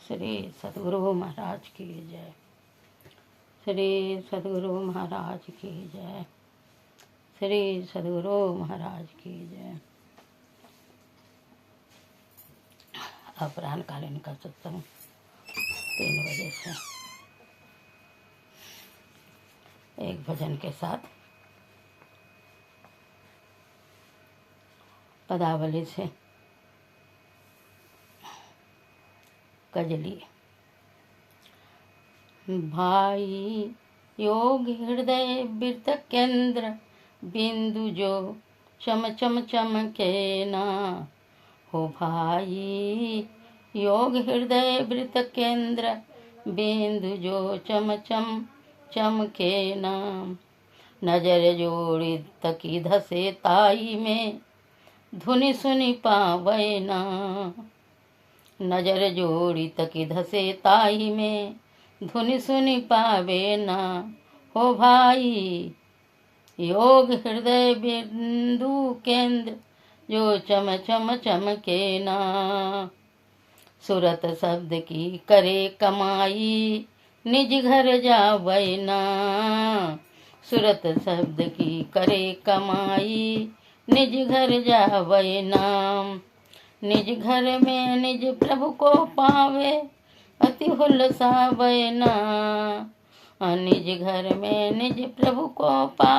श्री सद्गुरु महाराज की जय। श्री सद्गुरु महाराज की जय। श्री सद्गुरु महाराज की जय। अपराह्नकालीन का सत्संग 3 बजे से एक भजन के साथ पदावली से कजली। भाई योग हृदय वृत्त केंद्र बिंदु जो चम चम चमके ना हो। भाई योग हृदय वृत्त केंद्र बिंदु जो चम चम चमके ना। नजर जोड़ी तकी धसे ताई में धुनि सुनि पावे ना। नजर जोड़ी तकी धसे ताई में धुनि सुनि पावे ना। हो भाई योग हृदय बिंदु केंद्र जो चम चम चमके ना। सुरत शब्द की करे कमाई निज घर जावे ना। सुरत शब्द की करे कमाई निज घर जावे ना। निज घर में निज प्रभु को पावे अति हुल्सावे ना। निज घर में निज प्रभु को पा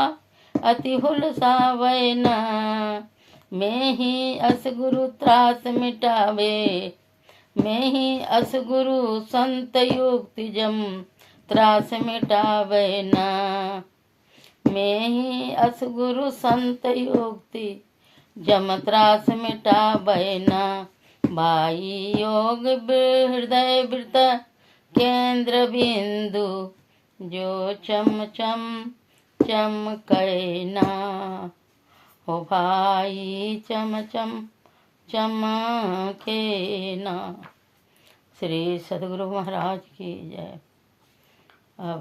अति हुल्सावे ना। मैं ही अस गुरु त्रास मिटावे। मैं ही अस गुरु संत युक्ति जम त्रास मिटावे ना। मैं ही अस गुरु संत युक्ति जम त्रास मिटावे ना। भाई योग हृदय वृत्त केंद्र बिंदु जो चम चम चमके ना। हो भाई चम चम चमके ना। श्री सद्गुरु महाराज की जय। अब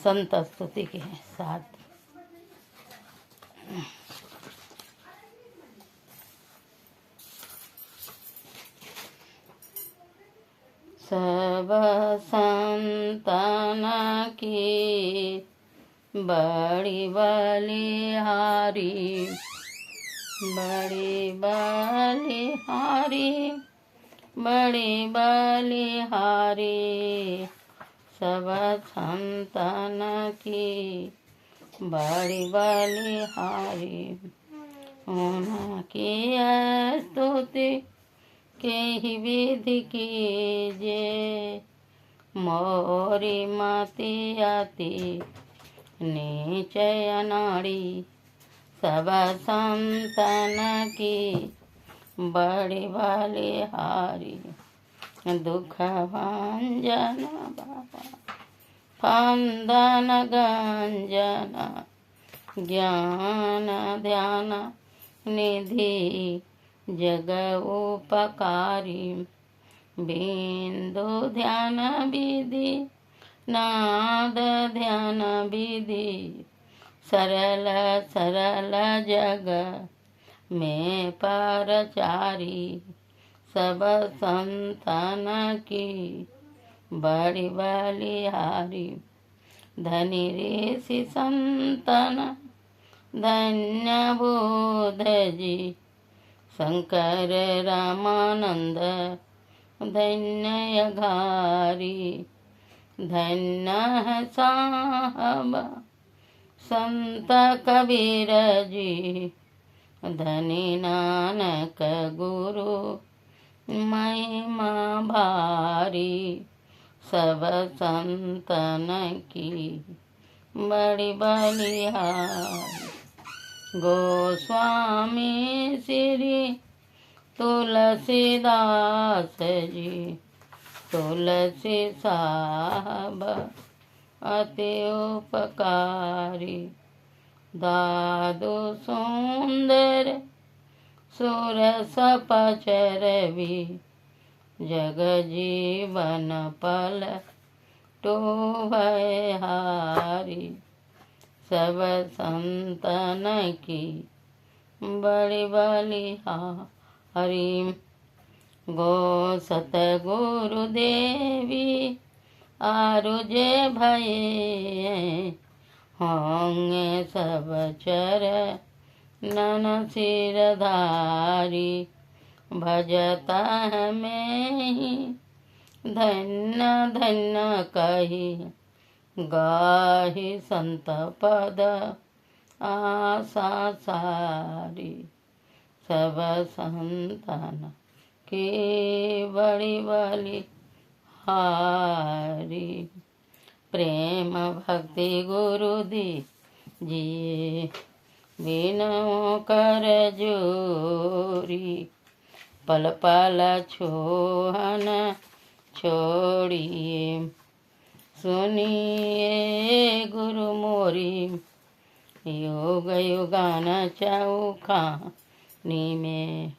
संत स्तुति के साथ सब संतान की बड़ी बलिहारी। बड़ी बलिहारी बड़ी बलिहारी। सब संतान की बड़ी बलिहारी। उनकी स्तुति के ही विधि कीजे। मोरी माती आती नीचे अनाड़ी। सब संतान की बड़ी बलिहारी। दुख भंजन बाबा फंदन गंजन ज्ञान ध्यान निधि जग उपकारी। बिंदु ध्यान विधि नाद ध्यान विधि। सरल सरल जग में परचारी। सब संतान की बड़ी बलिहारी। धनी ऋषि संतन धन्य बोध जी। शंकर रामानंद धन्य घारी। धन्य साहब संत कबीर जी। धनी नानक गुरु महिमा भारी। सब संतन की बड़ी बलिहारी। गोस्वामी श्री तुलसीदास जी। तुलसी साहब अति उपकारी। दादू सुंदर सुरस पचरवी। जग जीवन पल टोभयहारी। सब संतन की बड़ी बलिहारी। हरि गो सतगुरु देवी आरुजे भये होंगे सब चरणन सिरधारी भजता हमें ही धन्य धन्य कही गाहि संत पद आशा सारी सब संतान की बड़ी बलि हारी प्रेम भक्ति गुरु दीजिए बिनों कर जोरी पल पल छोहन छोड़िए सुनिए गुरु मोरी योग युगान चौखानी में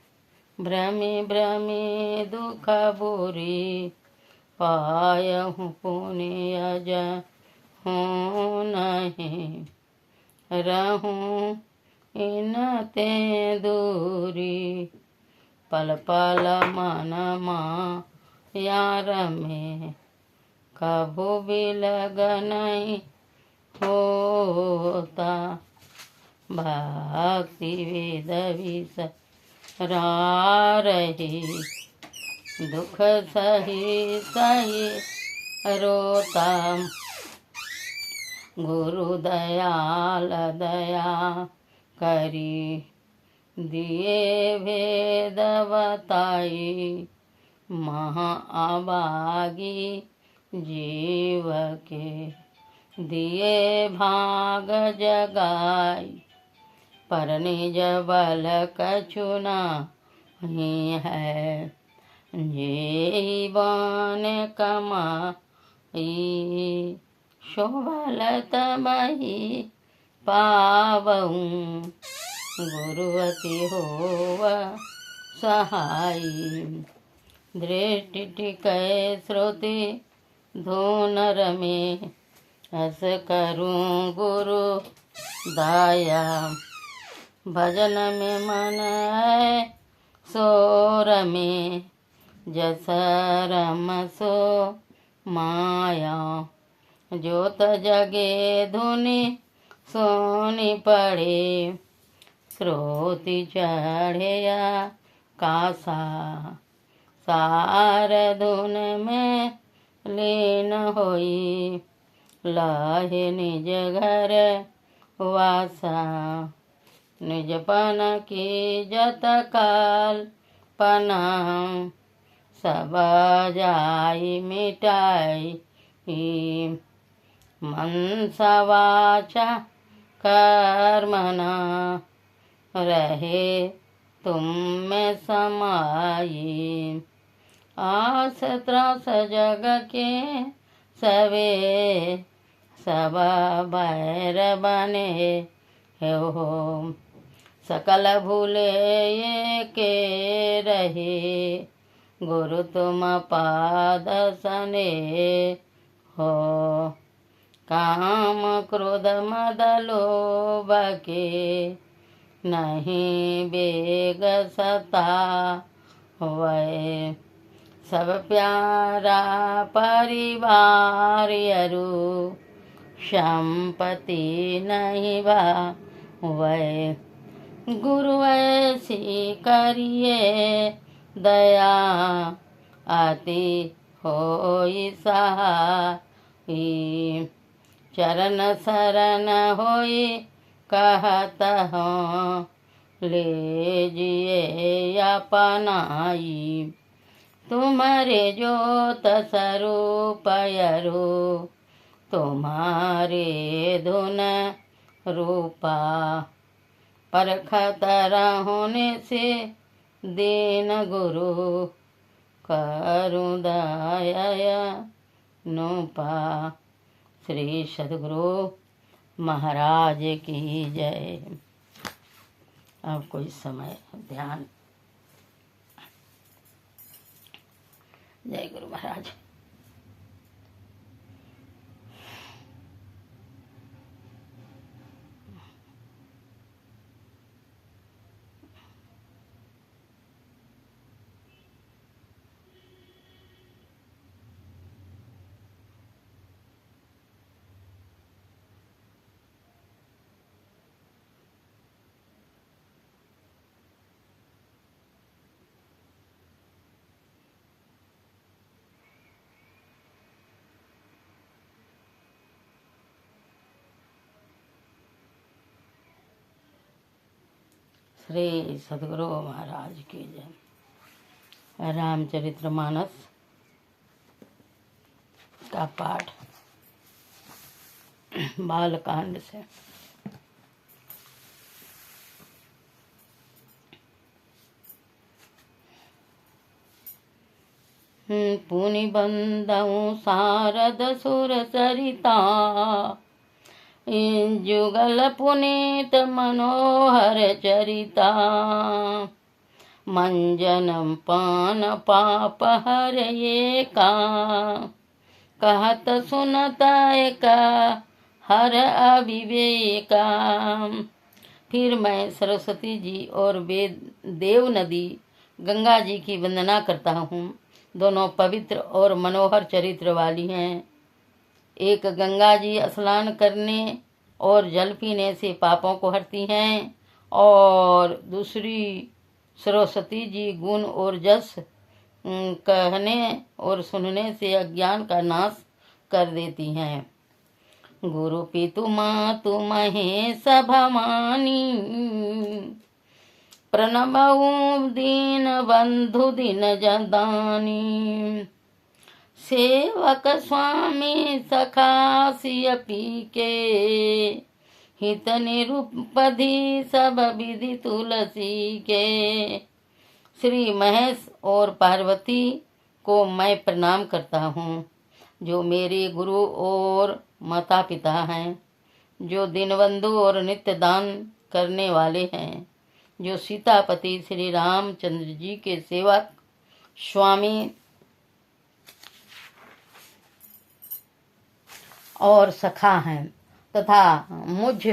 भ्रमे भ्रमे दुख बुरी पायहूँ पुण्य जा हूँ नहीं रहूँ इन ते दूरी पल पल मन माँ यार में कभू भी लग नहीं होता भक्ति वेद विसरा रही दुख सही सही रोता गुरु दयाल दया करी दिए भेद बताई महा अभागी जीव के दिए भाग जगाई पर निज बल कछुना ही है जीवन कमाई शोभल तबहि पावऊँ गुरुवती होव सहाई दृष्टि टिकै श्रुति धूनर में अस करूँ गुरु दाया भजन में मन है सोर में जस रम सो माया जोत जगे धुनि सोनी पड़े श्रोति चढ़िया कासा सार धुन में लीन होई लाहे निज घर वासा निजपन की जत काल पना सब जाई मिटाई मनसा वाचा कर्मणा रहे तुम में समाई आस त्रास जग के सवे सब बैर बने हो सकल भूले ये के रहे गुरु तुम पाद सने हो काम क्रोध मद लोभ के नहीं बेग सता वै सब प्यारा परिवार यरु संपत्ति नहीं बा वै गुरु ऐसी करिए दया आती होई सहाई चरण शरण होई कहत हूँ लीजिए अपनाई तुम्हारे ज्योत स्वरूप यरु तुम्हारे धुन रूपा परखत होने से दीन गुरु करुँ दया नूपा। श्री सद्गुरु महाराज की जय। अब कोई समय ध्यान। जय गुरु महाराज। श्री सद्गुरु महाराज की जय। रामचरितमानस का पाठ बालकांड से। पुनि बंदऊ शारद सुर सरिता, जुगल पुनीत मनोहर चरिता। मंजन पान पाप हर एका, कहत सुनत एक हर अविवेका। फिर मैं सरस्वती जी और देव नदी गंगा जी की वंदना करता हूँ। दोनों पवित्र और मनोहर चरित्र वाली हैं। एक गंगा जी स्नान करने और जल पीने से पापों को हरती हैं, और दूसरी सरस्वती जी गुण और जस कहने और सुनने से अज्ञान का नाश कर देती हैं। गुरु पितु मातु महेश भवानी, प्रणबऊ दीन बंधु दिन जदानी। सेवक स्वामी सखा सिय पी के, हित निरुपधि सब विधि तुलसी के। श्री महेश और पार्वती को मैं प्रणाम करता हूँ, जो मेरे गुरु और माता पिता हैं, जो दीनबंधु और नित्य दान करने वाले हैं, जो सीतापति श्री रामचंद्र जी के सेवक स्वामी और सखा हैं, तथा मुझ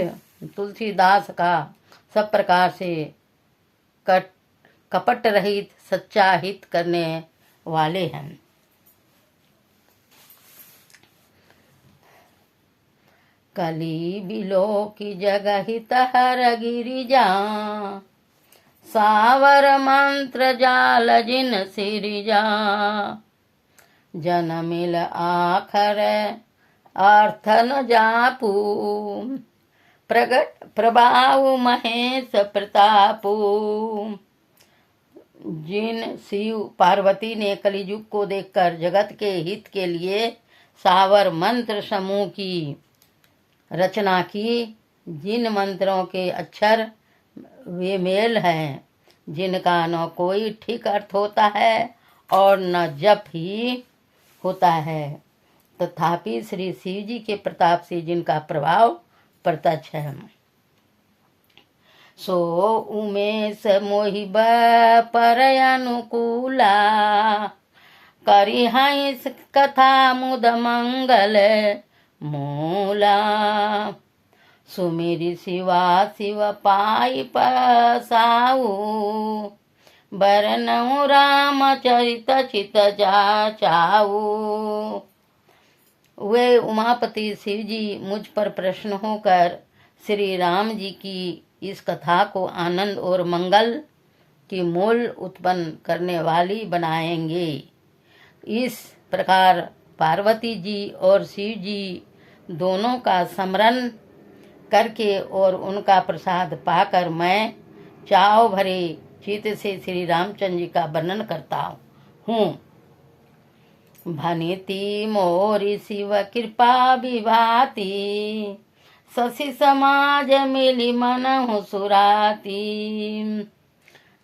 तुलसीदास का सब प्रकार से कपट रहित सच्चा हित करने वाले हैं। कली बिलो की जगह हित हर गिरिजा, सावर मंत्र जाल जिन सिरिजा। जन मिल आखर अर्थ न जापू, प्रगट प्रभाव महेश प्रतापू। जिन शिव पार्वती ने कलियुग को देखकर जगत के हित के लिए सावर मंत्र समूह की रचना की, जिन मंत्रों के अक्षर वे मेल हैं, जिनका न कोई ठीक अर्थ होता है और न जप ही होता है, तथापि श्री शिव जी के प्रताप से जिनका प्रभाव प्रत्यक्ष है। सो उमेश मोहिब पर अनुकूला, करी हंस कथा मुद मंगल मूला। सुमिरि शिवा शिव पाई पसाऊ, बरनऊ राम चरित चित जाचाऊ। वे उमापति शिव जी मुझ पर प्रसन्न होकर श्री राम जी की इस कथा को आनंद और मंगल की मूल उत्पन्न करने वाली बनाएंगे। इस प्रकार पार्वती जी और शिव जी दोनों का स्मरण करके और उनका प्रसाद पाकर मैं चाव भरे चित्त से श्री रामचंद्र जी का वर्णन करता हूँ। भनिति मोरी शिव कृपा विभाति, शशि समाज मिली मनहु सुराती।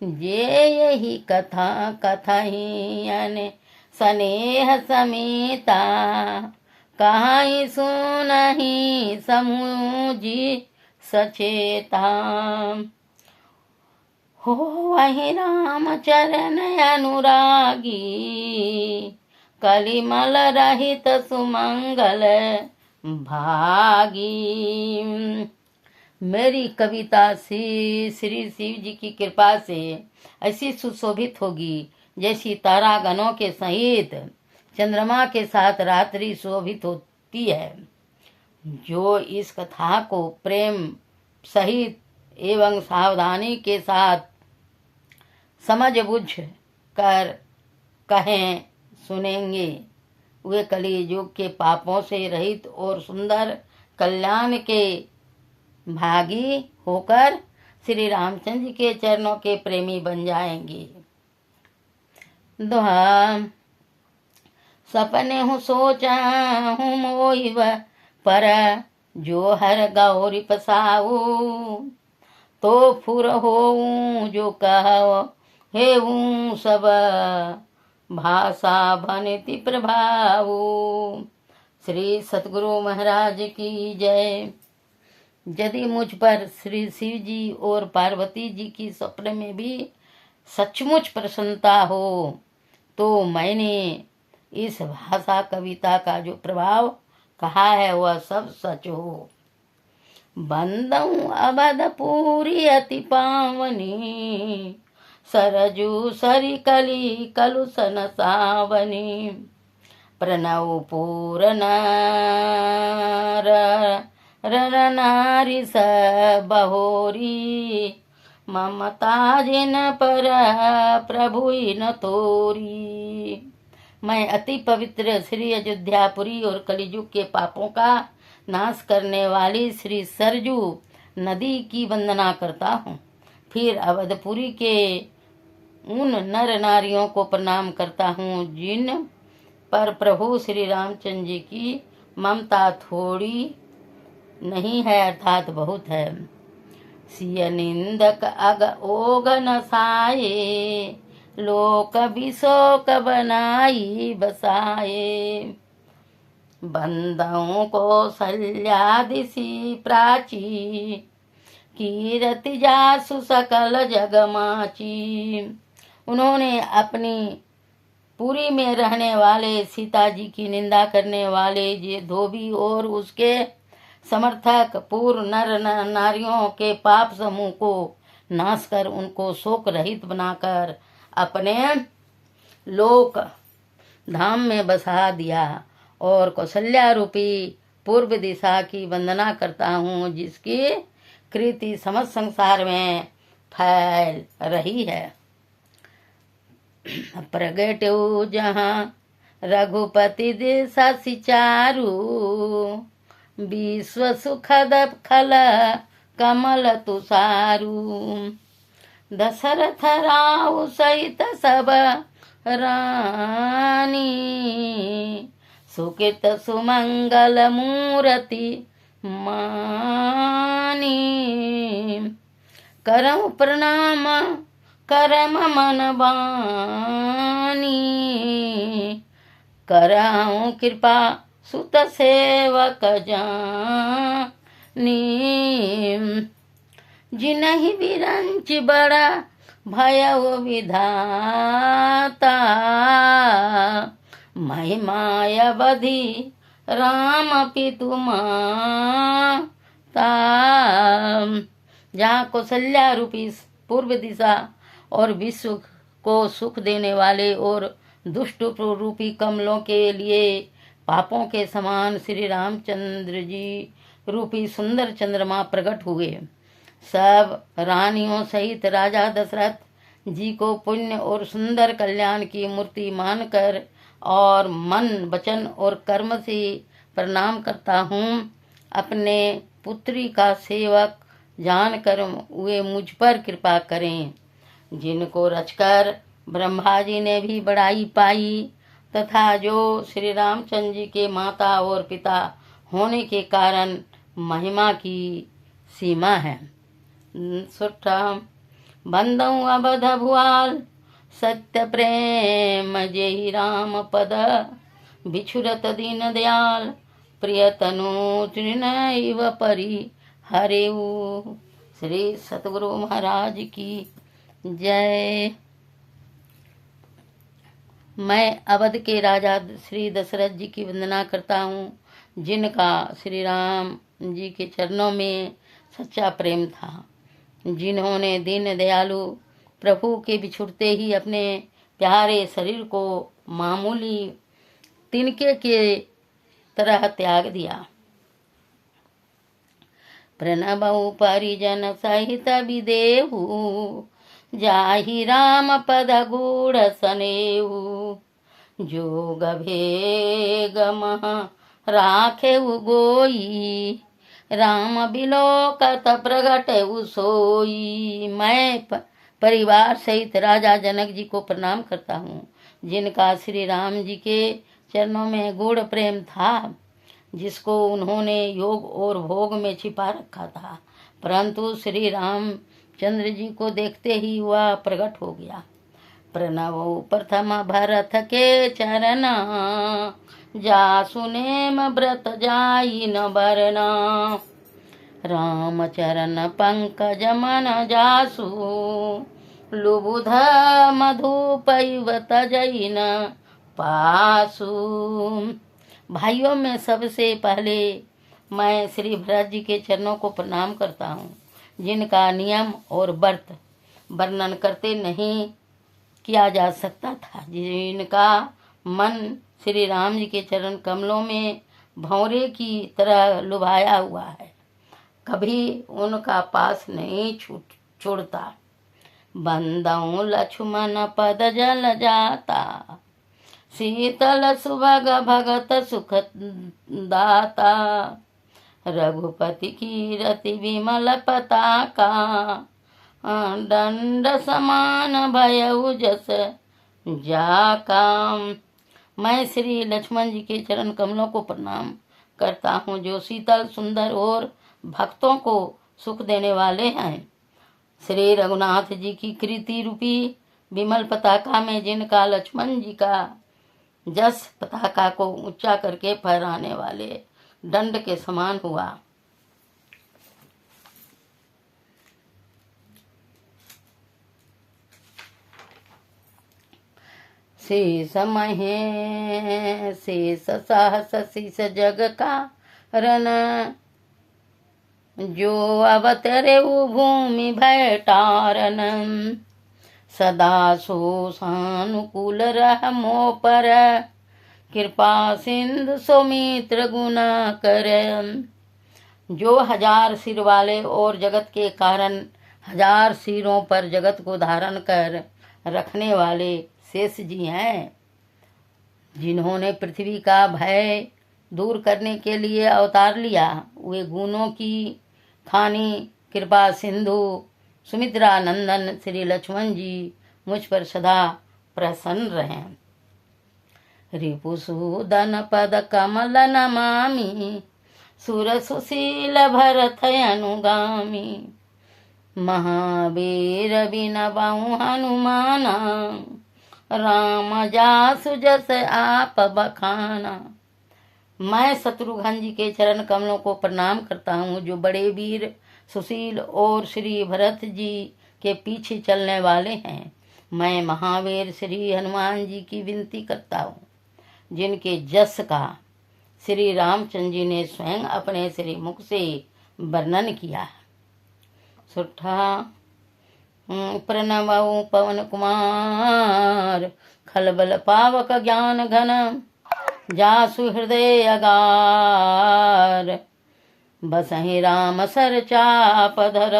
जे यही कथा कथहियन स्नेह समेता, कहीं सुनहि समूजी सचेता। हो वही राम चरण अनुरागी, कलिमल रहित सुमंगल भागी। मेरी कविता श्री शिव जी की कृपा से ऐसी सुशोभित होगी जैसी तारागणों के सहित चंद्रमा के साथ रात्रि शोभित होती है। जो इस कथा को प्रेम सहित एवं सावधानी के साथ समझ बुझ कर कहें सुनेंगे, वे कली युग के पापों से रहित और सुंदर कल्याण के भागी होकर श्री रामचंद्र जी के चरणों के प्रेमी बन जाएंगे। दोहा। सपने हूँ सोचा हूँ मोई व पर, जो हर गौरी पसाऊ, तो फुर होऊं जो कहो हेऊं सब, भाषा भनिति प्रभाऊ। श्री सतगुरु महाराज की जय। यदि मुझ पर श्री शिव जी और पार्वती जी की स्वप्न में भी सचमुच प्रसन्नता हो, तो मैंने इस भाषा कविता का जो प्रभाव कहा है वह सब सच हो। बंदऊ अवधपुरी अति पावनी, सरजू सरी कली कलुषन सावनी, प्रणव पूर्ण नारी स बहोरी, ममता जिन पर प्रभु न तोरी। मैं अति पवित्र श्री अयोध्यापुरी और कलिजुग के पापों का नाश करने वाली श्री सरजू नदी की वंदना करता हूँ। फिर अवधपुरी के उन नर नारियों को प्रणाम करता हूँ जिन पर प्रभु श्री रामचंद्र जी की ममता थोड़ी नहीं है अर्थात बहुत है। सिय निंदक अग ओग न साये, लोक बिशोक बनाई बसाए, बंदों को सल्यादिसी प्राची, कीरति जासु सकल जगमाची। उन्होंने अपनी पुरी में रहने वाले सीता जी की निंदा करने वाले ये धोबी और उसके समर्थक पूर्व नर नारियों के पाप समूह को नाश कर उनको शोक रहित बनाकर अपने लोक धाम में बसा दिया, और कौशल्या रूपी पूर्व दिशा की वंदना करता हूँ जिसकी कृति समस्त संसार में फैल रही है। प्रगट्यो जहाँ रघुपति दिशा सिचारू, विश्व सुखद खल कमल तुषारू, दशरथ राव सहित सब रानी, सुकृत सुमंगल मूर्ति मानी, करम प्रणाम करम मन बानी, कराऊं कृपा सुत सेवक जानी, जिन्हि विरंच बड़ा भयउ विधाता, महिमाय बधि राम पितु माता। जहाँ कौशल्या रूपी पूर्व दिशा और विश्व को सुख देने वाले और दुष्ट रूपी कमलों के लिए पापों के समान श्री रामचंद्र जी रूपी सुंदर चंद्रमा प्रकट हुए, सब रानियों सहित राजा दशरथ जी को पुण्य और सुंदर कल्याण की मूर्ति मानकर और मन वचन और कर्म से प्रणाम करता हूँ। अपने पुत्री का सेवक जानकर वे मुझ पर कृपा करें, जिनको रचकर ब्रह्मा जी ने भी बड़ाई पाई तथा जो श्री रामचंद्र जी के माता और पिता होने के कारण महिमा की सीमा है। बंदऊ अवध भुआल सत्य प्रेम जेहि राम पद, बिछुरत दीन दयाल प्रियतनु तृणैव परि हरेऊ। श्री सतगुरु महाराज की जय। मैं अवध के राजा श्री दशरथ जी की वंदना करता हूँ, जिनका श्री राम जी के चरणों में सच्चा प्रेम था, जिन्होंने दीन दयालु प्रभु के बिछुड़ते ही अपने प्यारे शरीर को मामूली तिनके के तरह त्याग दिया। प्रणबऊ परिजन सहित विदेहु, जाहि राम पद गूढ़ सनेऊ, जोग भेग मह राखेउ गोई, राम बिलोकत प्रगट सोई। मैं परिवार सहित राजा जनक जी को प्रणाम करता हूँ, जिनका श्री राम जी के चरणों में गूढ़ प्रेम था, जिसको उन्होंने योग और भोग में छिपा रखा था, परंतु श्री रामचंद्र जी को देखते ही वह प्रकट हो गया। प्रणव प्रथम भरत के चरण, जा सुनेम व्रत जाई न बरना। राम चरण पंकज मन जासु, लुबुध मधुपैवत जैन पासु। भाइयों में सबसे पहले मैं श्री भरत जी के चरणों को प्रणाम करता हूँ, जिनका नियम और व्रत वर्णन करते नहीं किया जा सकता था, जिनका मन श्री राम जी के चरण कमलों में भंवरे की तरह लुभाया हुआ है, कभी उनका पास नहीं छोड़ता। बंदऊ लक्ष्मण पद जल जाता, शीतल सुभग भगत सुख दाता। रघुपति की रति विमल पताका, दंड समान भयउ जस जाका। मैं श्री लक्ष्मण जी के चरण कमलों को प्रणाम करता हूँ, जो शीतल सुंदर और भक्तों को सुख देने वाले हैं। श्री रघुनाथ जी की कृति रूपी विमल पताका में जिनका लक्ष्मण जी का जस पताका को ऊंचा करके फहराने वाले दंड के समान हुआ। शेष महे शेष साहस शीस जग का रन, जो अवतरे भूमि भय टारन। सदा सो सानुकूल रह मो पर, कृपा सिंधु सौमित्र गुना कर। जो 1000 सिर वाले और जगत के कारण 1000 सिरों पर जगत को धारण कर रखने वाले शेष जी हैं, जिन्होंने पृथ्वी का भय दूर करने के लिए अवतार लिया, वे गुणों की खानी कृपा सिंधु सुमित्रा नंदन श्री लक्ष्मण जी मुझ पर सदा प्रसन्न रहें। रिपुसूदन पद कमल नमामि, सुर सुशील भरत अनुगामी। महावीर बिनबहु हनुमाना, राम जासु जस आप बखाना। मैं शत्रुघ्न जी के चरण कमलों को प्रणाम करता हूँ, जो बड़े वीर सुशील और श्री भरत जी के पीछे चलने वाले हैं। मैं महावीर श्री हनुमान जी की विनती करता हूँ, जिनके जस का श्री रामचंद्र जी ने स्वयं अपने श्री मुख से वर्णन किया। सुठा प्रणव पवन कुमार, खलबल पावक ज्ञान घन। जासु हृदय अगार, बसहि राम सर चाप धर।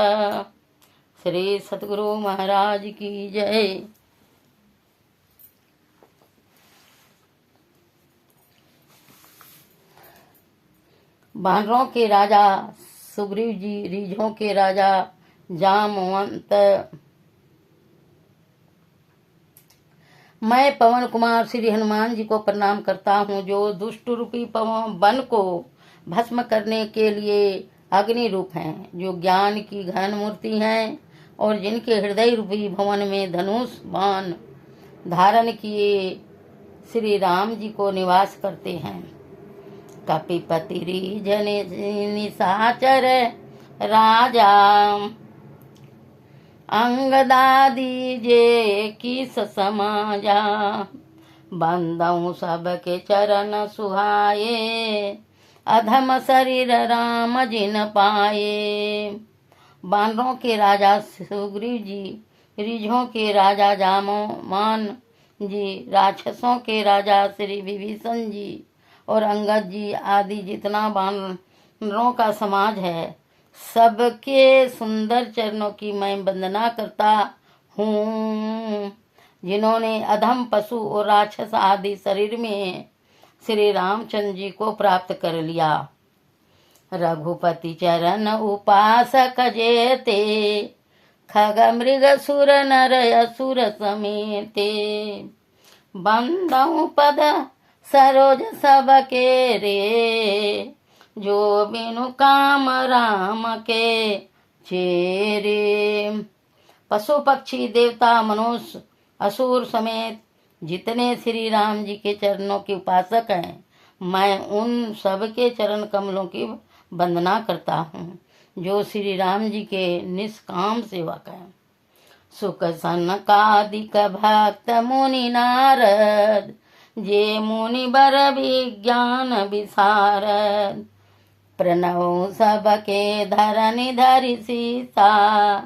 श्री सतगुरु महाराज की जय। बानरों के राजा सुग्रीव जी, रीझों के राजा जामवंत, मैं पवन कुमार श्री हनुमान जी को प्रणाम करता हूँ, जो दुष्ट रूपी पवन वन को भस्म करने के लिए अग्नि रूप हैं, जो ज्ञान की घन मूर्ति हैं और जिनके हृदय रूपी भवन में धनुष बाण धारण किए श्री राम जी को निवास करते हैं। कपिपति रीझ निशाचर राजा, अंगदादी जे किस समाजा। बंदऊ सबके चरण सुहाए, अधम शरीर राम जिन पाए। बानरों के राजा सुग्रीव जी, रीझों के राजा जामवान जी, राक्षसों के राजा श्री विभीषण जी और अंगद जी आदि जितना बानरों का समाज है, सबके सुंदर चरणों की मैं वंदना करता हूँ, जिन्होंने अधम पशु और राक्षस आदि शरीर में श्री रामचंद्र जी को प्राप्त कर लिया। रघुपति चरण उपासक जेते, खग मृग सुर नर असुर समेते। बंदौ पद सरोज सबके रे, जो बिनु काम राम के चेरे। पशु पक्षी देवता मनुष्य असुर समेत जितने श्री राम जी के चरणों के उपासक हैं, मैं उन सब के चरण कमलों की वंदना करता हूँ जो श्री राम जी के निष्काम सेवक हैं। सुख सनकादिक भक्त मुनि नारद, जे मुनि बर विज्ञान विशारद। प्रणव सबके धरनि धरि सीसा,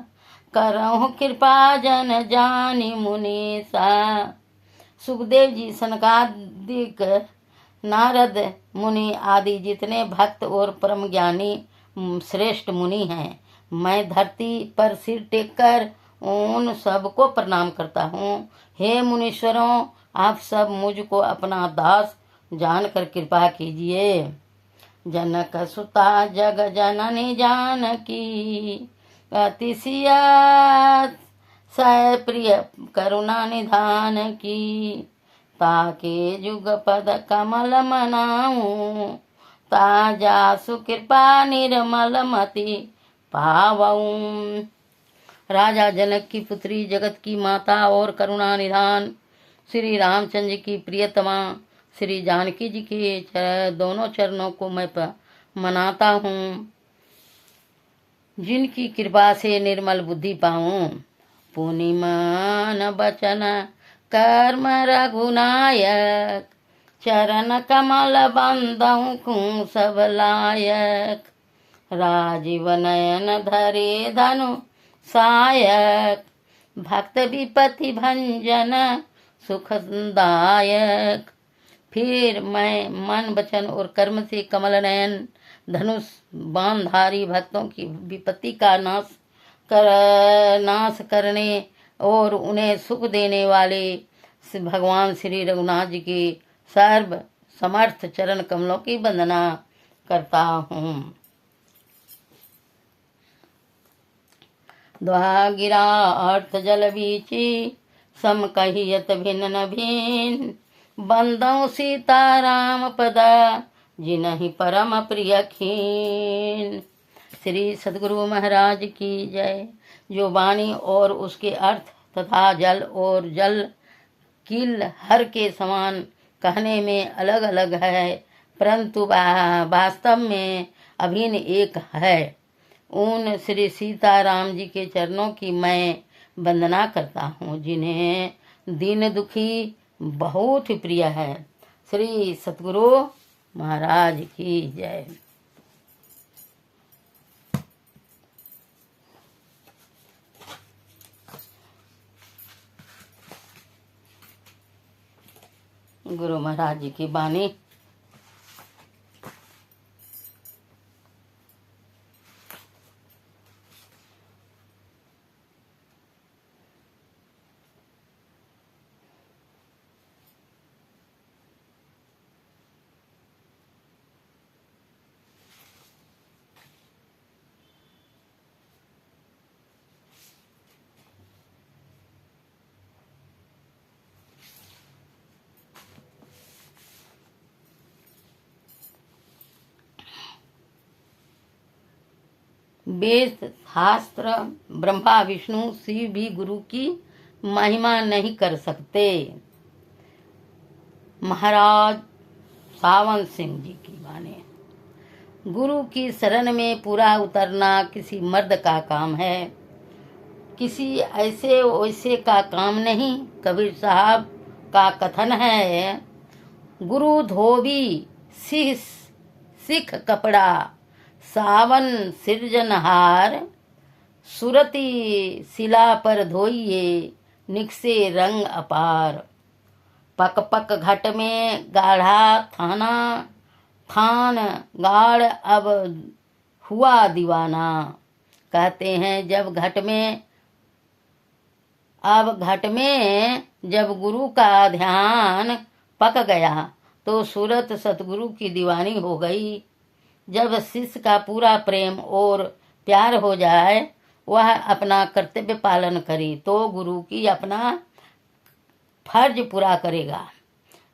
करहु कृपा जन जानि मुनीसा। सुखदेव जी, सनकादिक, नारद मुनि आदि जितने भक्त और परम ज्ञानी श्रेष्ठ मुनि हैं, मैं धरती पर सिर टेककर उन सबको प्रणाम करता हूँ। हे मुनीश्वरों, आप सब मुझको अपना दास जानकर कृपा कीजिए। जनक सुता जग जननी जानकी, अतिशया सह प्रिय करुणा निधान की। ताके जुग पद कमल मनाऊं, ताजा सुकृपा निर्मल मति पावऊं। राजा जनक की पुत्री, जगत की माता और करुणा निधान श्री रामचंद्र की प्रियतमा श्री जानकी जी के दोनों चरणों को मैं मनाता हूँ, जिनकी कृपा से निर्मल बुद्धि पाऊँ। पुनि मन बचन कर्म रघुनायक, चरण कमल बंदहु खूं सब लायक। राजीव नयन धरे धनु सायक, भक्त विपति भंजन सुखदायक। फिर मैं मन वचन और कर्म से कमल नयन धनुष बाणधारी भक्तों की विपत्ति का नाश करने और उन्हें सुख देने वाले भगवान श्री रघुनाथ जी के सर्व समर्थ चरण कमलों की वंदना करता हूँ। द्वा गिरा अर्थ जल बीची, सम कहियत भिन्न न भिन्न। बंदौ सीता राम पदा, जिनहि परम प्रिय खीन। श्री सद्गुरु महाराज की जय। जो वाणी और उसके अर्थ तथा जल और जल किल हर के समान कहने में अलग अलग है, परंतु वास्तव में अभिन्न एक है, उन श्री सीताराम जी के चरणों की मैं वंदना करता हूँ, जिन्हें दीन दुखी बहुत प्रिय है। श्री सतगुरु महाराज की जय। गुरु महाराज जी की वाणी। वेद शास्त्र ब्रह्मा विष्णु शिव भी गुरु की महिमा नहीं कर सकते। महाराज सावन सिंह जी की वाणी। गुरु की शरण में पूरा उतरना किसी मर्द का काम है, किसी ऐसे वैसे का काम नहीं। कबीर साहब का कथन है, गुरु धोबी सिख कपड़ा, सावन सिरजनहार। सुरती शिला पर धोइए, निकसे रंग अपार। पक पक घट में गाढ़ा थान गाढ़ अब हुआ दीवाना। कहते हैं घट में जब गुरु का ध्यान पक गया तो सूरत सतगुरु की दीवानी हो गई। जब शिष्य का पूरा प्रेम और प्यार हो जाए, वह अपना कर्तव्य पालन करे तो गुरु की अपना फर्ज पूरा करेगा।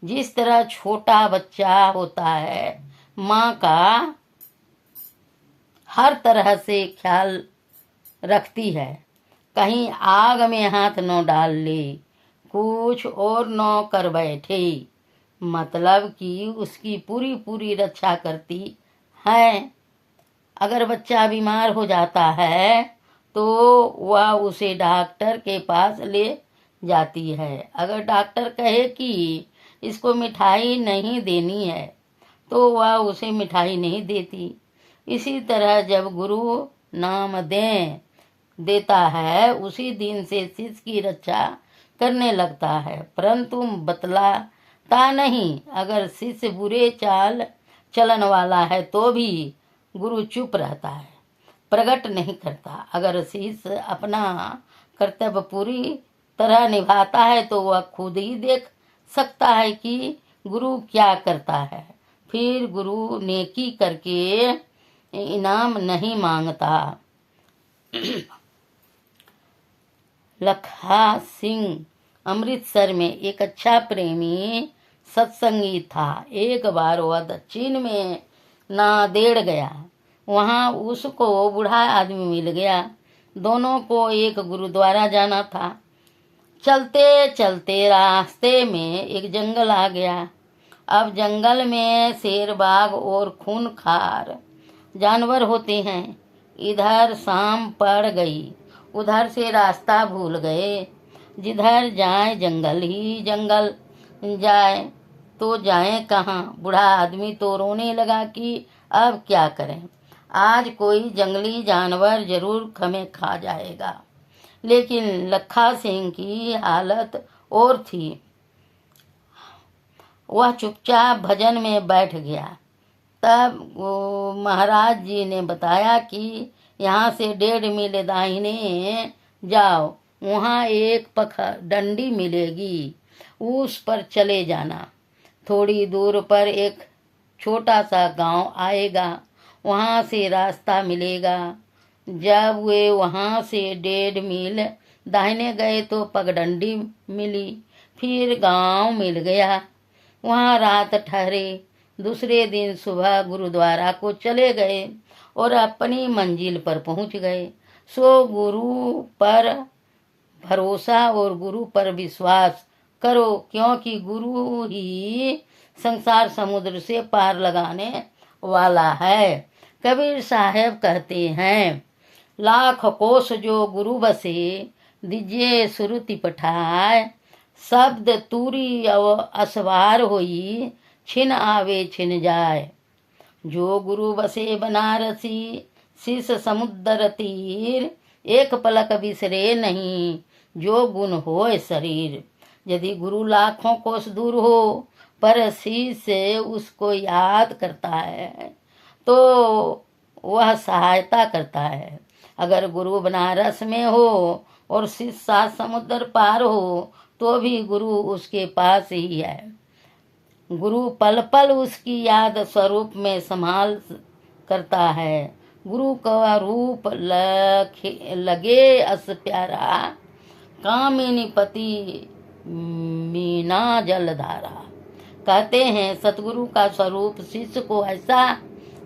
जिस तरह छोटा बच्चा होता है, माँ का हर तरह से ख्याल रखती है, कहीं आग में हाथ न डाल ले, कुछ और न कर बैठे, मतलब कि उसकी पूरी पूरी रक्षा करती है। अगर बच्चा बीमार हो जाता है तो वह उसे डॉक्टर के पास ले जाती है। अगर डॉक्टर कहे कि इसको मिठाई नहीं देनी है तो वह उसे मिठाई नहीं देती। इसी तरह जब गुरु नाम देता है, उसी दिन से शिष्य की रक्षा करने लगता है, परंतु बतलाता नहीं। अगर शिष्य बुरे चाल चलन वाला है तो भी गुरु चुप रहता है, प्रकट नहीं करता। अगर शिष्य अपना कर्तव्य पूरी तरह निभाता है तो वह खुद ही देख सकता है कि गुरु क्या करता है। फिर गुरु नेकी करके इनाम नहीं मांगता। लखा सिंह अमृतसर में एक अच्छा प्रेमी सत्संगी था। एक बार वह दक्षिण में नांदेड़ गया। वहां उसको बूढ़ा आदमी मिल गया। दोनों को एक गुरुद्वारा जाना था। चलते चलते रास्ते में एक जंगल आ गया। अब जंगल में शेर, बाघ और खूंखार जानवर होते हैं। इधर शाम पड़ गई, उधर से रास्ता भूल गए। जिधर जाए जंगल ही जंगल, जाए तो जाए कहाँ। बूढ़ा आदमी तो रोने लगा कि अब क्या करें, आज कोई जंगली जानवर जरूर हमें खा जाएगा। लेकिन लखा सिंह की हालत और थी। वह चुपचाप भजन में बैठ गया। तब महाराज जी ने बताया कि यहाँ से 1.5 मील दाहिने जाओ, वहाँ एक पखडंडी मिलेगी, उस पर चले जाना। थोड़ी दूर पर एक छोटा सा गांव आएगा, वहाँ से रास्ता मिलेगा। जब वे वहाँ से 1.5 मील दाहिने गए तो पगडंडी मिली, फिर गांव मिल गया। वहाँ रात ठहरे। दूसरे दिन सुबह गुरुद्वारा को चले गए और अपनी मंजिल पर पहुँच गए। सो गुरु पर भरोसा और गुरु पर विश्वास करो, क्योंकि गुरु ही संसार समुद्र से पार लगाने वाला है। कबीर साहब कहते हैं, लाख कोस जो गुरु बसे, दीजिए सुरुति पठाए। शब्द तूरी असवार होई, छिन आवे छिन जाए। जो गुरु बसे बनारसी, शीस समुद्र तीर, एक पलक बिसरे नहीं, जो गुण होए शरीर। यदि गुरु लाखों कोस दूर हो, पर शीस से उसको याद करता है तो वह सहायता करता है। अगर गुरु बनारस में हो और शीस 7 समुद्र पार हो तो भी गुरु उसके पास ही है। गुरु पल पल उसकी याद स्वरूप में संभाल करता है। गुरु का रूप लगे अस प्यारा, कामिनी पति मीना जलधारा। कहते हैं सतगुरु का स्वरूप शिष्य को ऐसा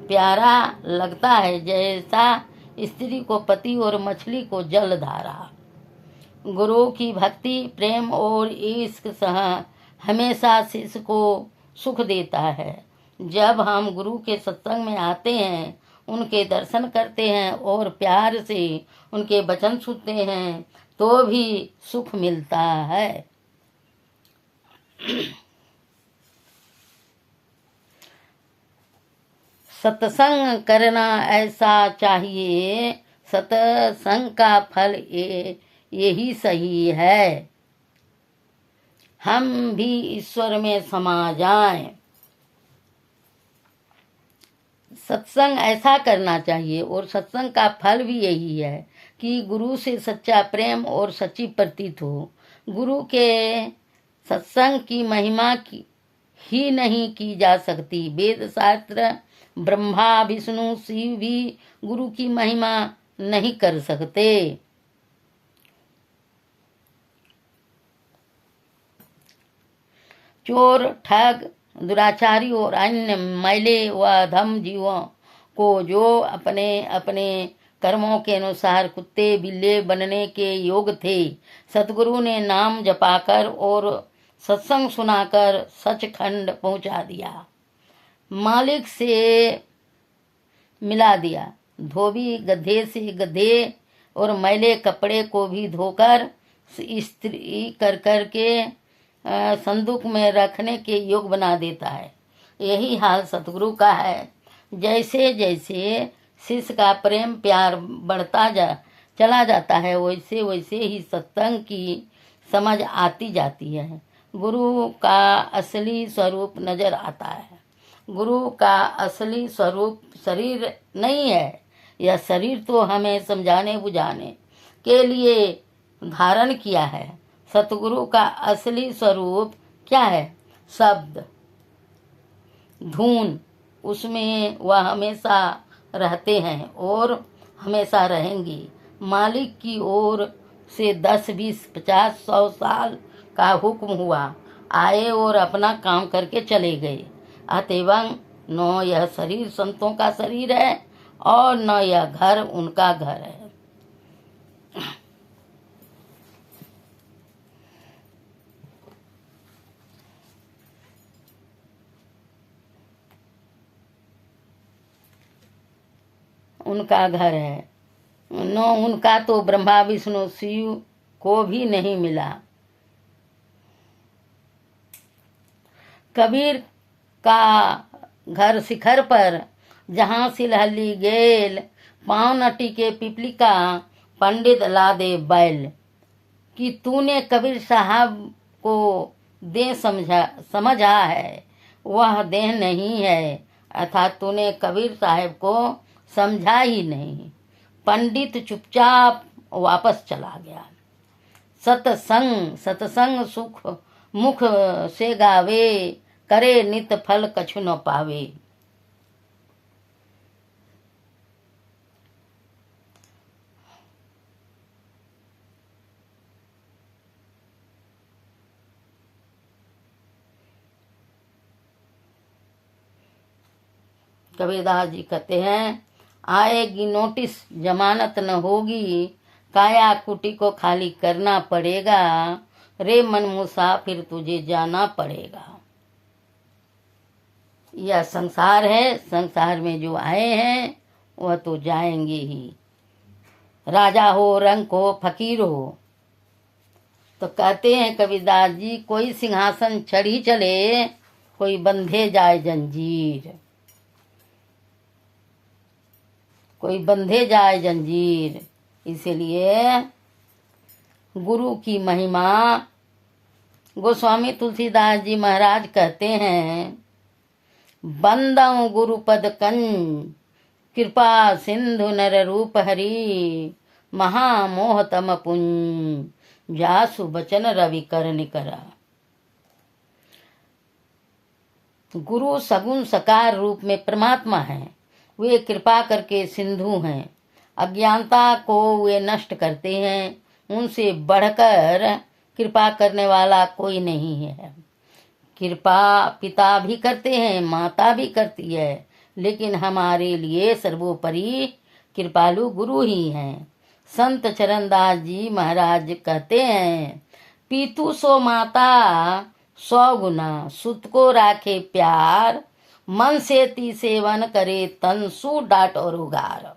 प्यारा लगता है जैसा स्त्री को पति और मछली को जलधारा। गुरु की भक्ति, प्रेम और इश्क हमेशा शिष्य को सुख देता है। जब हम गुरु के सत्संग में आते हैं, उनके दर्शन करते हैं और प्यार से उनके वचन सुनते हैं तो भी सुख मिलता है। सत्संग करना ऐसा चाहिए, सत्संग का फल यही सही है। हम भी ईश्वर में समा जाएं। सत्संग ऐसा करना चाहिए और सत्संग का फल भी यही है कि गुरु से सच्चा प्रेम और सच्ची प्रतीत हो। गुरु के सत्संग की महिमा ही नहीं की जा सकती। वेद शास्त्र ब्रह्मा विष्णु शिव भी गुरु की महिमा नहीं कर सकते। चोर, ठग, दुराचारी और अन्य मैले व अधम जीवों को जो अपने अपने कर्मों के अनुसार कुत्ते बिल्ले बनने के योग थे, सतगुरु ने नाम जपाकर और सत्संग सुनाकर सचखंड पहुंचा दिया, मालिक से मिला दिया। धोबी गधे से गधे और मैले कपड़े को भी धोकर इस्त्री कर करके संदूक में रखने के योग बना देता है। यही हाल सतगुरु का है। जैसे जैसे शिष्य का प्रेम प्यार बढ़ता चला जाता है, वैसे वैसे ही सत्संग की समझ आती जाती है। गुरु का असली स्वरूप नजर आता है। गुरु का असली स्वरूप शरीर नहीं है। यह शरीर तो हमें समझाने बुझाने के लिए धारण किया है। सतगुरु का असली स्वरूप क्या है? शब्द, धुन, उसमें वह हमेशा रहते हैं और हमेशा रहेंगे। मालिक की ओर से 10, 20, 50, 100 साल का हुक्म हुआ, आए और अपना काम करके चले गए। अतएव न यह शरीर संतों का शरीर है और न यह घर उनका घर है। उनका घर है न उनका, तो ब्रह्मा विष्णु शिव को भी नहीं मिला। कबीर का घर शिखर पर, जहाँ सिलहली गेल, पाँव न टिके पिपली का, पंडित ला दे बैल। कि तूने कबीर साहब को देह समझा है, वह देह नहीं है, अर्थात तूने कबीर साहब को समझा ही नहीं। पंडित चुपचाप वापस चला गया। सत्संग सत्संग सुख मुख से गावे, करे नित फल कछु न पावे। कबीरदास जी कहते हैं, आएगी नोटिस जमानत न होगी, काया कुटी को खाली करना पड़ेगा, रे मन मुसाफिर तुझे जाना पड़ेगा। यह संसार है, संसार में जो आए हैं वह तो जाएंगे ही। राजा हो, रंक हो, फकीर हो। तो कहते हैं कबीरदास जी, कोई सिंहासन चढ़ी चले, कोई बंधे जाए जंजीर, कोई बंधे जाए जंजीर। इसीलिए गुरु की महिमा, गोस्वामी तुलसीदास जी महाराज कहते हैं, बंदऊ गुरुपद कंज, कृपा सिंधु नर रूप हरि, महामोह तम पुंज, जासु बचन रवि कर निकरा। गुरु सगुण सकार रूप में परमात्मा है। वे कृपा करके सिंधु हैं, अज्ञानता को वे नष्ट करते हैं। उनसे बढ़कर कृपा करने वाला कोई नहीं है। कृपा पिता भी करते हैं, माता भी करती है, लेकिन हमारे लिए सर्वोपरि कृपालु गुरु ही हैं। संत चरणदास जी महाराज कहते हैं, पीतू सो माता 100 गुना, सुत को राखे प्यार, मन से ती सेवन करे तन सु डांट और उगार।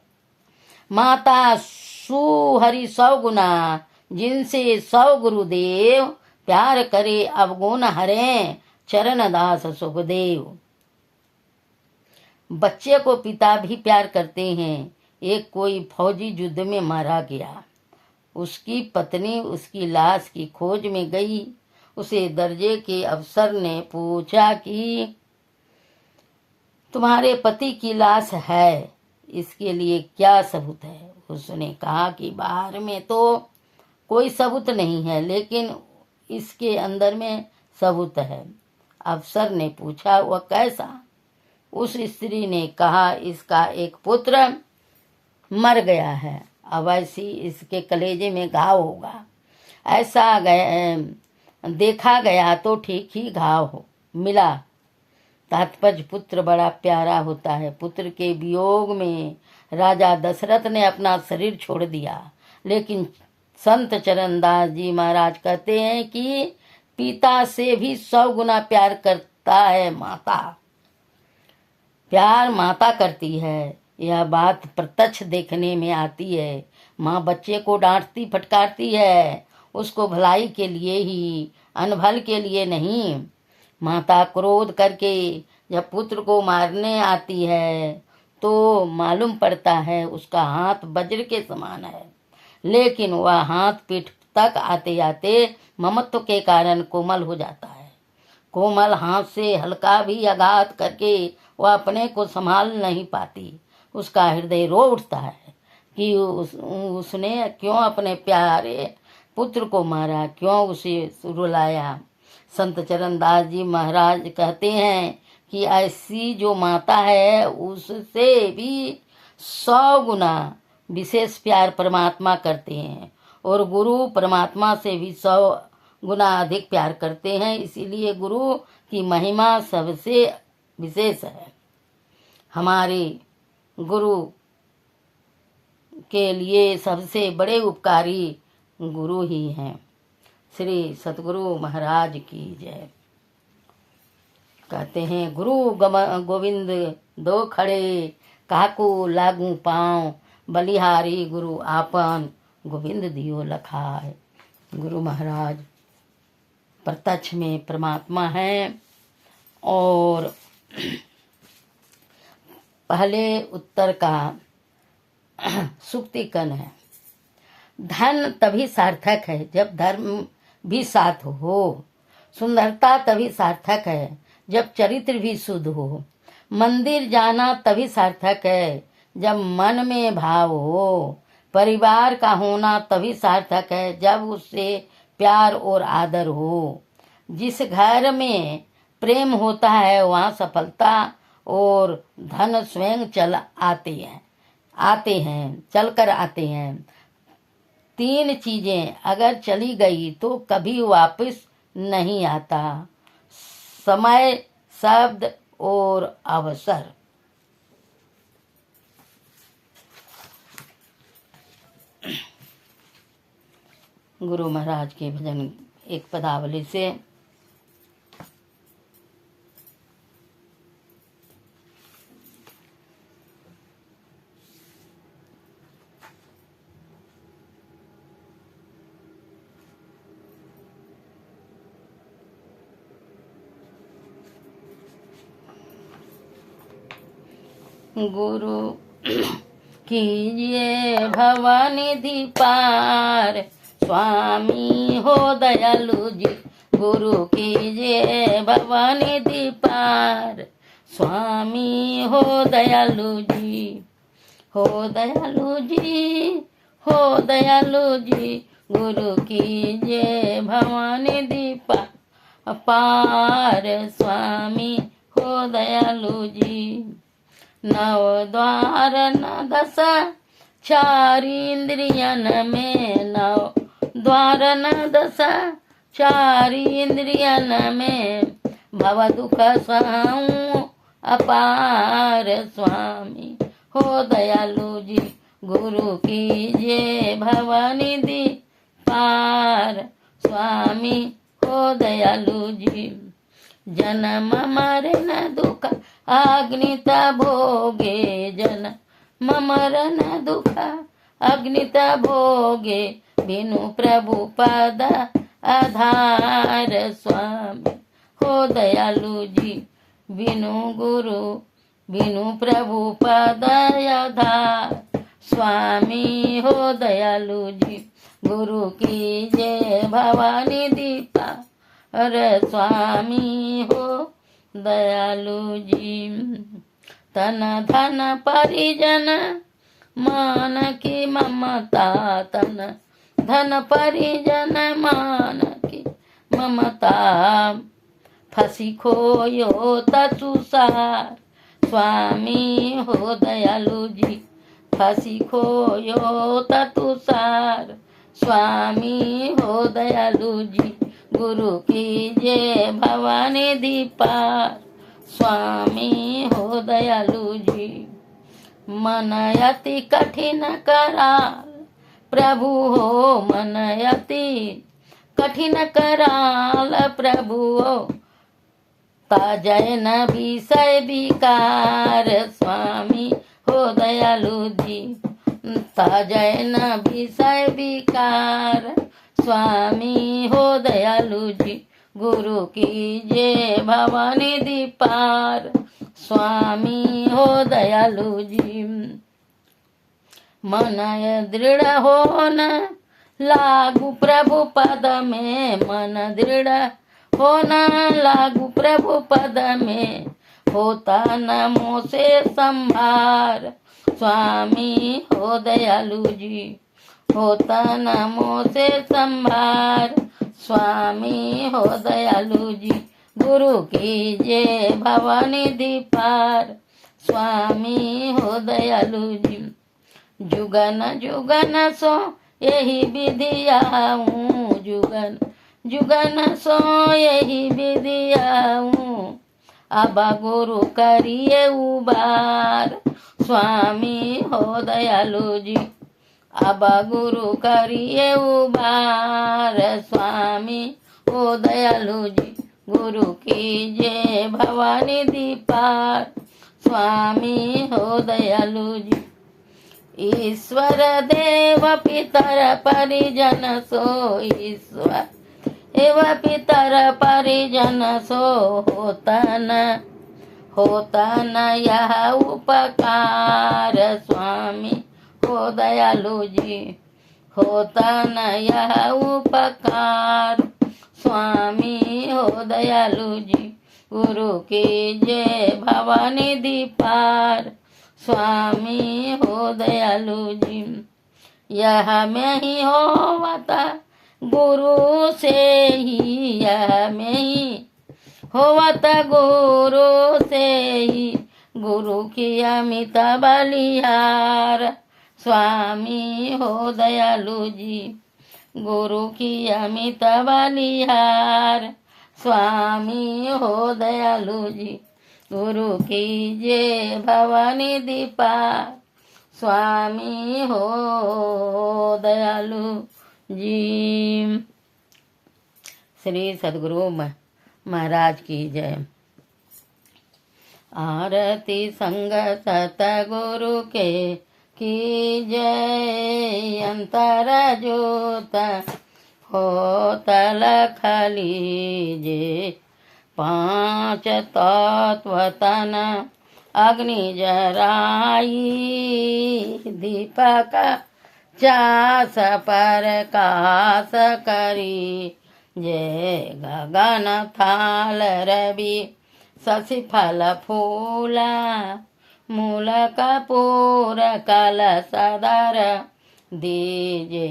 माता सु हरि 100 गुना, जिनसे 100 गुरुदेव, प्यार करे अवगुण हरे चरण दास सुखदेव। बच्चे को पिता भी प्यार करते हैं। एक कोई फौजी युद्ध में मारा गया, उसकी पत्नी उसकी लाश की खोज में गई। उसे दर्जे के अफसर ने पूछा कि तुम्हारे पति की लाश है, इसके लिए क्या सबूत है? उसने कहा कि बाहर में तो कोई सबूत नहीं है, लेकिन इसके अंदर में सबूत है। अफसर ने पूछा, वह कैसा? उस स्त्री ने कहा, इसका एक पुत्र मर गया है, अवश्य इसके कलेजे में घाव होगा। ऐसा देखा गया तो ठीक ही घाव मिला। तात्पर्य, पुत्र बड़ा प्यारा होता है। पुत्र के वियोग में राजा दशरथ ने अपना शरीर छोड़ दिया, लेकिन संत चरणदास जी महाराज कहते हैं कि पिता से भी 100 गुना प्यार करता है माता। प्यार माता करती है, यह बात प्रत्यक्ष देखने में आती है। माँ बच्चे को डांटती फटकारती है, उसको भलाई के लिए ही, अनभल के लिए नहीं। माता क्रोध करके जब पुत्र को मारने आती है तो मालूम पड़ता है उसका हाथ वज्र के समान है, लेकिन वह हाथ पीठ तक आते आते ममत्व के कारण कोमल हो जाता है। कोमल हाथ से हल्का भी आघात करके वह अपने को संभाल नहीं पाती। उसका हृदय रो उठता है कि उसने क्यों अपने प्यारे पुत्र को मारा, क्यों उसे रुलाया। संत चरणदास जी महाराज कहते हैं कि ऐसी जो माता है उससे भी 100 गुना विशेष प्यार परमात्मा करते हैं, और गुरु परमात्मा से भी 100 गुना अधिक प्यार करते हैं। इसीलिए गुरु की महिमा सबसे विशेष है। हमारे गुरु के लिए सबसे बड़े उपकारी गुरु ही हैं। श्री सतगुरु महाराज की जय। कहते हैं, गुरु गोविंद दो खड़े, काकू लागू पाँव, बलिहारी गुरु आपन, गोविंद दियो लखाए। गुरु महाराज प्रत्यक्ष में परमात्मा है। और पहले उत्तर का सुक्तिकन है, धन तभी सार्थक है जब धर्म भी साथ हो, सुंदरता तभी सार्थक है जब चरित्र भी शुद्ध हो, मंदिर जाना तभी सार्थक है जब मन में भाव हो, परिवार का होना तभी सार्थक है जब उससे प्यार और आदर हो। जिस घर में प्रेम होता है वहाँ सफलता और धन स्वयं चलकर आते हैं। 3 चीजें अगर चली गई तो कभी वापस नहीं आता, समय, शब्द और अवसर। गुरु महाराज के भजन एक पदावली से। गुरु कीजिए भवानिधि पार, स्वामी हो दयालु जी। गुरु कीजिए भवानिधि पार, स्वामी हो दयालु जी। हो दयालु जी, हो दयालु जी। गुरु कीजिए भवानिधि पार, स्वामी हो दयालु जी। 9 द्वार न दशा चारि इंद्रियन में, 9 द्वार न दशा चारि इंद्रियन में, भव दुख सहूं अपार, स्वामी हो दयालु जी। गुरु कीजिए भवनिधि पार, स्वामी हो दयालु जी। जन्म मरण दुख अग्नित भोगे, जन्म मरण दुख अग्नित भोगे, बिनु प्रभु पद आधार, स्वामी हो दयालु जी। बिनु गुरु बिनु प्रभु पद आधार, स्वामी हो दयालु जी। गुरु की जय भवानिधि पार, स्वामी हो दयालु जी। तन धन परिजन मान की ममता, तन धन परिजन मान की ममता, फंसी खोयो ततुसार, स्वामी हो दयालु जी, फांसी खोयो तुषार, स्वामी हो दयालु जी, गुरु की जय भवानी दीपार, स्वामी हो दयालु जी। मन अति कठिन कराल प्रभु हो, मन अति कठिन कराल प्रभु हो, ताजय न विषय विकार, स्वामी हो दयालु जी, ताजय न विषय विकार, स्वामी हो दयालु जी, गुरु की जय भवानी दीपार, स्वामी हो दयालु जी। मन दृढ़ हो न लागू प्रभु पद में, मन दृढ़ हो न लागू प्रभु पद में, होता न मोह से संभार, स्वामी हो दयालु जी, होता न मोह से संभार, स्वामी हो दयालु जी, गुरु की जय भवानी दीपार, स्वामी हो दयालु जी। जुगन जुगन सो यही विधियाऊं, जुगन जुगन सो यही विधियाऊं, अब गुरु करिए उबार, स्वामी हो दयालु जी, अब गुरु करिए उबार, स्वामी हो दयालु जी, गुरु की जय भवानी दीपार, स्वामी हो दयालु जी। ईश्वर देव पितर परिजन सो, ईश्वर एव पितर परिजन सो, होता न यह उपकार, स्वामी हो दयालु जी, होता न यह उपकार, स्वामी हो दयालु जी, गुरु की जय भवानी दीपार, स्वामी हो दयालु जी। यह में ही होवता गुरु से ही, यह में ही होवता गुरु से ही, गुरु की अमित बलिहार, स्वामी हो दयालु जी, गुरु की अमित बलिहार, स्वामी हो दयालु जी, गुरु की जय भवानी दीपार, स्वामी हो दयालु जी। श्री सद्गुरु महाराज की जय। आरती संग सतगुरु के की जय, अंतर जोत हो तलख लीजे, पांच तत्व तन अग्नि जराई, दीपक चास पर कास करी, जय गगन थाल रवि शशि फल फूला, मूल कपूर कल सदर, दीजे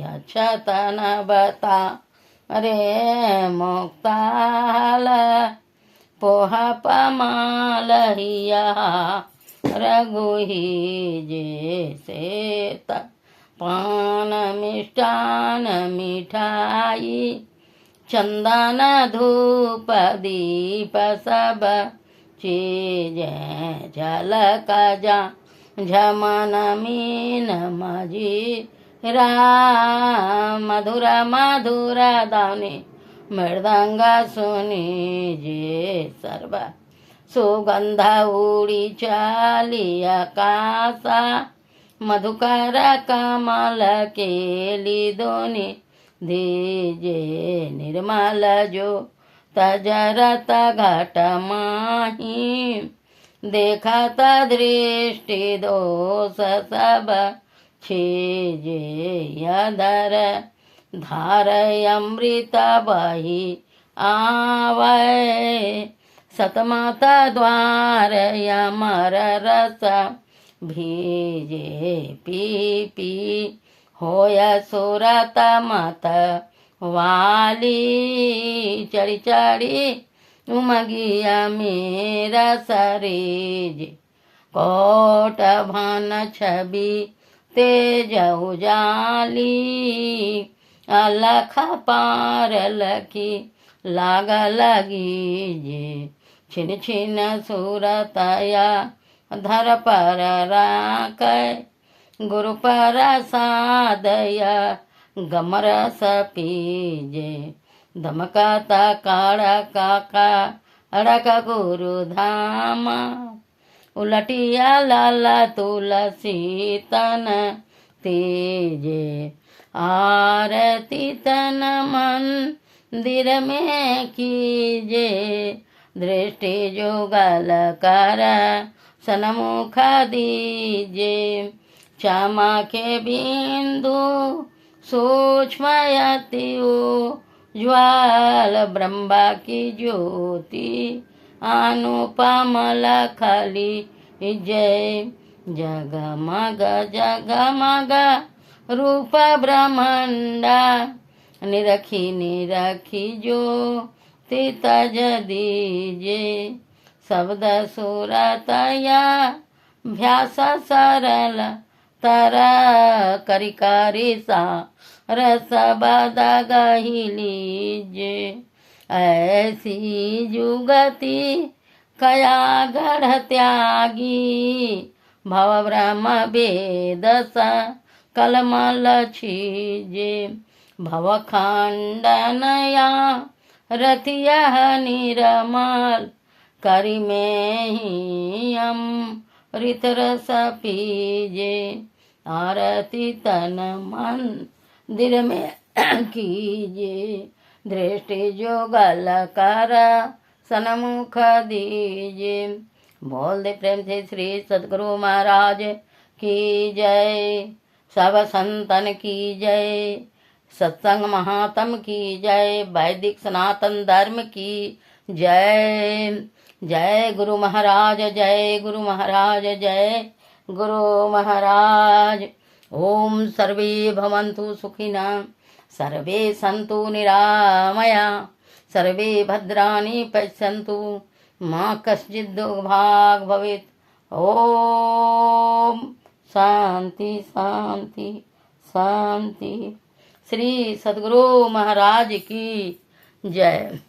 अक्षतन बता रे मुक्ताल, पोहा पमाल हिया रघुही जे सेत, पान मिष्टान मिठाई, चंदन धूप दीप सब चीज झलक जा, झमन मीन मजी राम, मधुर मधुर दानी मृदंग सुनी जे सर्व, सुगंध उड़ी चाली आकाशा, मधुकर कमल केली दोनी, दीजे निर्मल जो तजरत घट माही, देखत दृष्टि दोष सब छीजे, यधर धार अमृत बही आवै, सतमत द्वार अमर रस भीजे, पी पी होय सुरत मत वाली, चढ़ी चढ़ी उमगिया मेरा सरेज कोट भान छवि तेज उजाली अलख पार लखी लाग लगी जे छिन छिन सुरतया धर पर राख गुरु प्रसादया गमरस पीजे धमकाता काड़ा काका अड़क गुरु धाम उलटिया लाला तुलसी तन तेजे आरती तन मंदिर में कीजे दृष्टि जुगल कर सन्मुख दीजे क्षमा के बिंदु सूक्ष्मयति ज्वाल ब्रह्मा की ज्योति अनुपम लखली जय जगमग जगमग रूप ब्रह्मांडा निरखी निरखी जो तितज दीजे शब्द सुरतया भ्यास सरल तर करिकारी सा रस बदगही लीजे ऐसी जुगति कया गढ़ त्यागी भव ब्रह्म वेद कलमल छीजे भव खंडनया रतिया निरमल करी में ही अमृत रस पीजे आरती तन मंदिर में कीजे दृष्टि जुगल कर सन्मुख दीजे। बोल दे प्रेम से श्री सद्गुरु महाराज की जय, सब संतन की जय, सत्संग महात्म की जय, वैदिक सनातन धर्म की जय। जय गुरु महाराज, जय गुरु महाराज, जय गुरु महाराज। ओम सर्वे भवन्तु सुखिनः, सर्वे सन्तु निरामया, सर्वे भद्राणि पश्यन्तु मा कश्चित् दुर्भाग् भवेत्। ओम शांति शांति शांति। श्री सद्गुरु महाराज की जय।